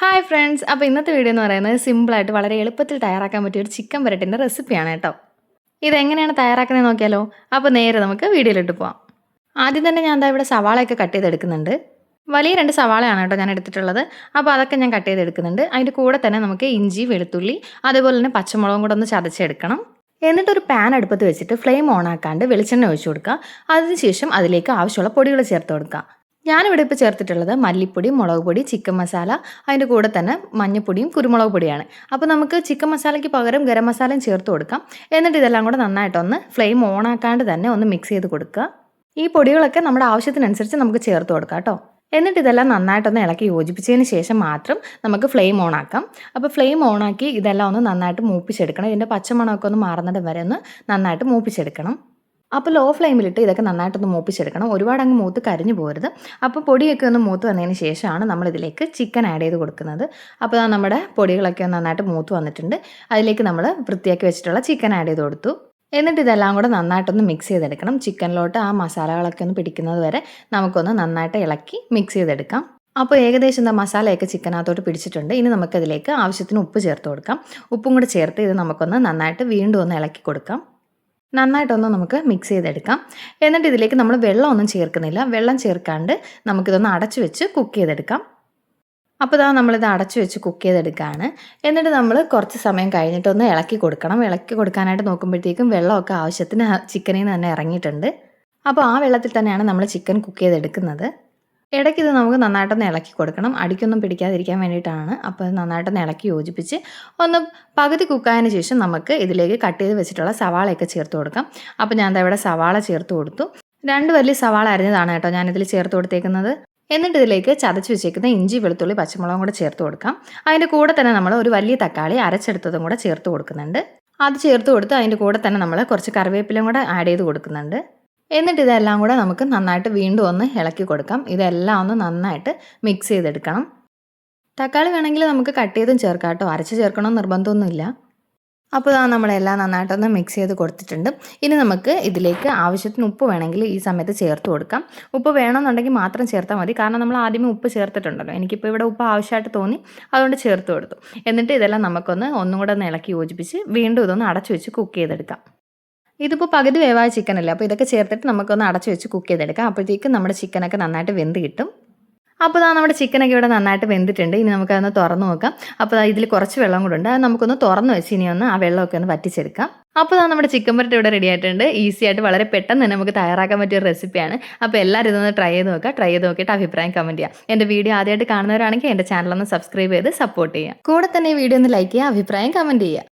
Hi friends. അപ്പോൾ ഇന്നത്തെ video എന്ന് പറയുന്നത് സിമ്പിളായിട്ട് വളരെ എളുപ്പത്തിൽ തയ്യാറാക്കാൻ പറ്റിയ ഒരു ചിക്കൻ വരട്ടിൻ്റെ റെസിപ്പിയാണ് കേട്ടോ. ഇതെങ്ങനെയാണ് തയ്യാറാക്കുന്നത് നോക്കിയാലോ? അപ്പോൾ നേരെ നമുക്ക് വീഡിയോയിലോട്ട് പോവാം. ആദ്യം തന്നെ ഞാൻ ഇവിടെ സവാളയൊക്കെ കട്ട് ചെയ്തെടുക്കുന്നുണ്ട്. വലിയ 2 സവാളയാണ് കേട്ടോ ഞാൻ എടുത്തിട്ടുള്ളത്. അപ്പോൾ അതൊക്കെ ഞാൻ കട്ട് ചെയ്തെടുക്കുന്നുണ്ട്. അതിൻ്റെ കൂടെ തന്നെ നമുക്ക് ഇഞ്ചി, വെളുത്തുള്ളി, അതുപോലെ തന്നെ പച്ചമുളകും കൂടെ ഒന്ന് ചതച്ചെടുക്കണം. എന്നിട്ടൊരു പാൻ അടുപ്പത്ത് വെച്ചിട്ട് ഫ്ലെയിം ഓൺ ആക്കാണ്ട് വെളിച്ചെണ്ണ ഒഴിച്ചു കൊടുക്കുക. അതിനുശേഷം അതിലേക്ക് ആവശ്യമുള്ള പൊടികൾ ചേർത്ത് കൊടുക്കുക. ഞാനിവിടെ ഇപ്പോൾ ചേർത്തിട്ടുള്ളത് മല്ലിപ്പൊടി, മുളക് പൊടി, ചിക്കൻ മസാല, അതിൻ്റെ കൂടെ തന്നെ മഞ്ഞൾപ്പൊടിയും കുരുമുളക് പൊടിയാണ്. അപ്പോൾ നമുക്ക് ചിക്കൻ മസാലയ്ക്ക് പകരം ഗരം മസാലയും ചേർത്ത് കൊടുക്കാം. എന്നിട്ട് ഇതെല്ലാം കൂടെ നന്നായിട്ടൊന്ന് ഫ്ലെയിം ഓൺ ആക്കാണ്ട് തന്നെ ഒന്ന് മിക്സ് ചെയ്ത് കൊടുക്കുക. ഈ പൊടികളൊക്കെ നമ്മുടെ ആവശ്യത്തിനനുസരിച്ച് നമുക്ക് ചേർത്ത് കൊടുക്കാം കേട്ടോ. എന്നിട്ട് ഇതെല്ലാം നന്നായിട്ടൊന്ന് ഇളക്കി യോജിപ്പിച്ചതിന് ശേഷം മാത്രം നമുക്ക് ഫ്ലെയിം ഓൺ ആക്കാം. അപ്പോൾ ഫ്ലെയിം ഓൺ ആക്കി ഇതെല്ലാം ഒന്ന് നന്നായിട്ട് മൂപ്പിച്ചെടുക്കണം. ഇതിൻ്റെ പച്ചമണമൊക്കെ ഒന്ന് മാറുന്നിടം വരെ ഒന്ന് നന്നായിട്ട് മൂപ്പിച്ചെടുക്കണം. അപ്പോൾ ലോ ഫ്ലെയിമിലിട്ട് ഇതൊക്കെ നന്നായിട്ടൊന്ന് മൂപ്പിച്ചെടുക്കണം. ഒരുപാട് അങ്ങ് മൂത്ത് കരിഞ്ഞു പോകരുത്. അപ്പോൾ പൊടിയൊക്കെ ഒന്ന് മൂത്ത് വന്നതിന് ശേഷമാണ് നമ്മളിതിലേക്ക് ചിക്കൻ ആഡ് ചെയ്ത് കൊടുക്കുന്നത്. അപ്പോൾ നമ്മുടെ പൊടികളൊക്കെ ഒന്ന് നന്നായിട്ട് മൂത്ത് വന്നിട്ടുണ്ട്. അതിലേക്ക് നമ്മൾ വൃത്തിയാക്കി വെച്ചിട്ടുള്ള ചിക്കൻ ആഡ് ചെയ്ത് കൊടുത്തു. എന്നിട്ട് ഇതെല്ലാം കൂടെ നന്നായിട്ടൊന്ന് മിക്സ് ചെയ്തെടുക്കണം. ചിക്കനിലോട്ട് ആ മസാലകളൊക്കെ ഒന്ന് പിടിക്കുന്നത് വരെ നമുക്കൊന്ന് നന്നായിട്ട് ഇളക്കി മിക്സ് ചെയ്തെടുക്കാം. അപ്പോൾ ഏകദേശം മസാലയൊക്കെ ചിക്കനകത്തോട്ട് പിടിച്ചിട്ടുണ്ട്. ഇനി നമുക്കതിലേക്ക് ആവശ്യത്തിന് ഉപ്പ് ചേർത്ത് കൊടുക്കാം. ഉപ്പും കൂടെ ചേർത്ത് ഇത് നമുക്കൊന്ന് നന്നായിട്ട് വീണ്ടും ഒന്ന് ഇളക്കി കൊടുക്കാം. നന്നായിട്ടൊന്ന് നമുക്ക് മിക്സ് ചെയ്തെടുക്കാം. എന്നിട്ട് ഇതിലേക്ക് നമ്മൾ വെള്ളമൊന്നും ചേർക്കുന്നില്ല. വെള്ളം ചേർക്കാണ്ട് നമുക്കിതൊന്ന് അടച്ചു വെച്ച് കുക്ക് ചെയ്തെടുക്കാം. അപ്പോൾ നമ്മളിത് അടച്ചു വെച്ച് കുക്ക് ചെയ്തെടുക്കുകയാണ്. എന്നിട്ട് നമ്മൾ കുറച്ച് സമയം കഴിഞ്ഞിട്ടൊന്ന് ഇളക്കി കൊടുക്കണം. ഇളക്കി കൊടുക്കാനായിട്ട് നോക്കുമ്പോഴത്തേക്കും വെള്ളമൊക്കെ ആവശ്യത്തിന് ചിക്കനിൽ നിന്ന് തന്നെ ഇറങ്ങിയിട്ടുണ്ട്. അപ്പോൾ ആ വെള്ളത്തിൽ തന്നെയാണ് നമ്മൾ ചിക്കൻ കുക്ക് ചെയ്തെടുക്കുന്നത്. ഇടയ്ക്ക് ഇത് നമുക്ക് നന്നായിട്ടൊന്ന് ഇളക്കി കൊടുക്കണം. അടിക്കൊന്നും പിടിക്കാതിരിക്കാൻ വേണ്ടിയിട്ടാണ്. അപ്പോൾ അത് നന്നായിട്ടൊന്ന് ഇളക്കി യോജിപ്പിച്ച് ഒന്ന് പകുതി കുക്കായതിന് ശേഷം നമുക്ക് ഇതിലേക്ക് കട്ട് ചെയ്ത് വെച്ചിട്ടുള്ള സവാളയൊക്കെ ചേർത്ത് കൊടുക്കാം. അപ്പോൾ ഞാൻ ഇവിടെ സവാള ചേർത്ത് കൊടുത്തു. 2 വലിയ സവാള അരിഞ്ഞതാണ് കേട്ടോ ഞാനിതിൽ ചേർത്ത് കൊടുത്തേക്കുന്നത്. എന്നിട്ട് ഇതിലേക്ക് ചതച്ച് വെച്ചേക്കുന്ന ഇഞ്ചി, വെളുത്തുള്ളി, പച്ചമുളകും കൂടെ ചേർത്ത് കൊടുക്കാം. അതിൻ്റെ കൂടെ തന്നെ നമ്മൾ ഒരു വലിയ തക്കാളി അരച്ചെടുത്തതും കൂടെ ചേർത്ത് കൊടുക്കുന്നുണ്ട്. അത് ചേർത്ത് കൊടുത്ത് അതിൻ്റെ കൂടെ തന്നെ നമ്മൾ കുറച്ച് കറിവേപ്പിലയും കൂടെ ആഡ് ചെയ്ത് കൊടുക്കുന്നുണ്ട്. എന്നിട്ട് ഇതെല്ലാം കൂടെ നമുക്ക് നന്നായിട്ട് വീണ്ടും ഒന്ന് ഇളക്കി കൊടുക്കാം. ഇതെല്ലാം ഒന്ന് നന്നായിട്ട് മിക്സ് ചെയ്തെടുക്കണം. തക്കാളി വേണമെങ്കിൽ നമുക്ക് കട്ട് ചെയ്തും ചേർക്കാം കേട്ടോ. അരച്ച് ചേർക്കണമെന്ന് നിർബന്ധമൊന്നുമില്ല. അപ്പോൾ നമ്മളെല്ലാം നന്നായിട്ടൊന്ന് മിക്സ് ചെയ്ത് കൊടുത്തിട്ടുണ്ട്. ഇനി നമുക്ക് ഇതിലേക്ക് ആവശ്യത്തിന് ഉപ്പ് വേണമെങ്കിൽ ഈ സമയത്ത് ചേർത്ത് കൊടുക്കാം. ഉപ്പ് വേണമെന്നുണ്ടെങ്കിൽ മാത്രം ചേർത്താൽ മതി. കാരണം നമ്മൾ ആദ്യമേ ഉപ്പ് ചേർത്തിട്ടുണ്ടല്ലോ. എനിക്കിപ്പോൾ ഇവിടെ ഉപ്പ് ആവശ്യമായിട്ട് തോന്നി, അതുകൊണ്ട് ചേർത്ത് കൊടുത്തു. എന്നിട്ട് ഇതെല്ലാം നമുക്കൊന്ന് ഒന്നും കൂടെ ഒന്ന് ഇളക്കി യോജിപ്പിച്ച് വീണ്ടും ഇതൊന്ന് അടച്ചു വെച്ച് കുക്ക് ചെയ്തെടുക്കാം. ഇതിപ്പോൾ പകുതി വേവായ ചിക്കനല്ലേ. അപ്പോൾ ഇതൊക്കെ ചേർത്തിട്ട് നമുക്കൊന്ന് അടച്ചു വെച്ച് കുക്ക് ചെയ്തെടുക്കാം. അപ്പോഴത്തേക്കും നമ്മുടെ ചിക്കനൊക്കെ നന്നായിട്ട് വെന്ത് കിട്ടും. അപ്പോൾ നമ്മുടെ ചിക്കനൊക്കെ ഇവിടെ നന്നായിട്ട് വെന്തിട്ടുണ്ട്. ഇനി നമുക്കതൊന്ന് തുറന്ന് നോക്കാം. അപ്പോൾ ഇതിൽ കുറച്ച് വെള്ളം കൂടെ ഉണ്ട്. അത് നമുക്കൊന്ന് തുറന്ന് വെച്ച് ഇനി ഒന്ന് ആ വെള്ളമൊക്കെ ഒന്ന് വറ്റിച്ചെടുക്കാം. അപ്പോൾ നമ്മുടെ ചിക്കൻ വരട്ട് ഇവിടെ റെഡി ആയിട്ടുണ്ട്. ഈസി ആയിട്ട് വളരെ പെട്ടെന്ന് തന്നെ നമുക്ക് തയ്യാറാക്കാൻ പറ്റിയ ഒരു റെസിപ്പിയാണ്. അപ്പോൾ എല്ലാവരും ഇതൊന്ന് ട്രൈ ചെയ്ത് നോക്കുക. ട്രൈ ചെയ്ത് നോക്കിയിട്ട് അഭിപ്രായം കമൻറ്റ് ചെയ്യുക. എൻ്റെ വീഡിയോ ആദ്യമായിട്ട് കാണുന്നവരാണെങ്കിൽ എൻ്റെ ചാനലൊന്ന് സബ്സ്ക്രൈബ് ചെയ്ത് സപ്പോർട്ട് ചെയ്യുക. കൂടെ തന്നെ ഈ വീഡിയോ ഒന്ന് ലൈക്ക് ചെയ്യുക, അഭിപ്രായം കമൻറ്റ് ചെയ്യുക.